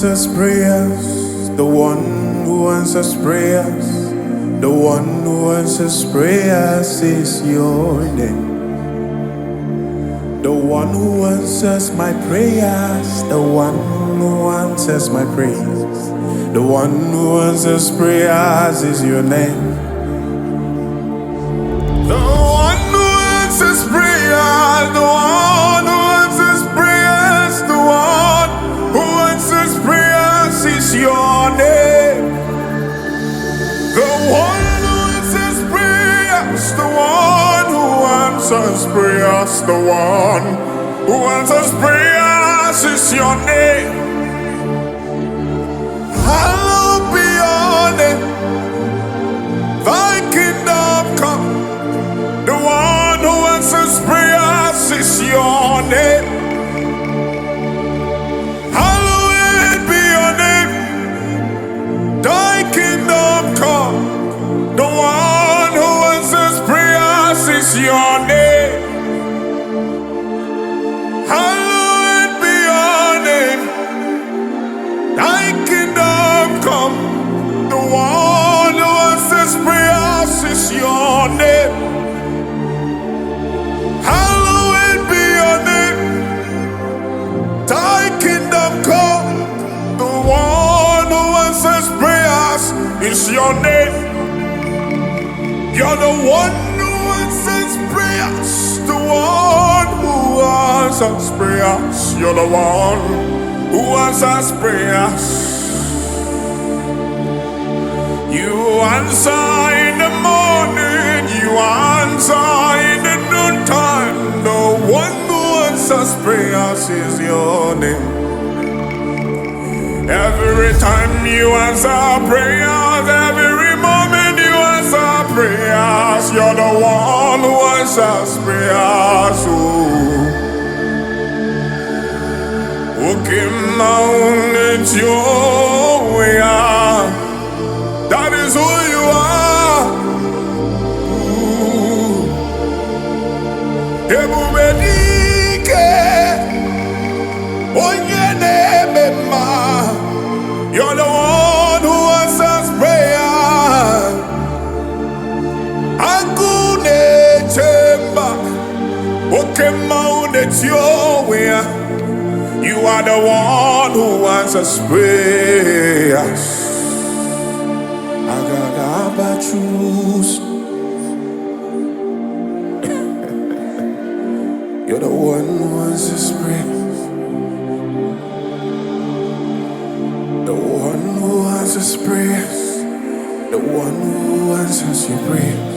answers prayers, the one who answers prayers, the one who answers prayers is your name. The one who answers my prayers, the one who answers my prayers, the one who answers prayers is your name. The one who answers prayers, the one who answers prayers, the one who answers prayers is your name. The one who answers prayers, the one who answers prayers, the one who answers prayers is your name. Hallowed be your name. Thy kingdom come. The one who answers prayers is your name. Hallowed be your name. Thy kingdom come. The one who answers prayers is your name. Hallowed be your name. Thy kingdom come. The one who answers prayers is your name. Hallowed be your name. Thy kingdom come. The one who answers prayers is your name. You're the one who answers prayers. The one who answers prayers. You're the one who answers prayers. You answer in the morning. You answer in the noontime. The one who answers prayers is your name. Every time you answer prayers, every moment you answer prayers, you're the one who answers prayers. Okay, mountain, it's your way. That is who you are. You're the one who answers prayer. Agune chamber. Okay, mount it's your way. You are the one who answers prayers. I got truth. You're the one who answers prayers. The one who answers prayers, the one who answers your prayers.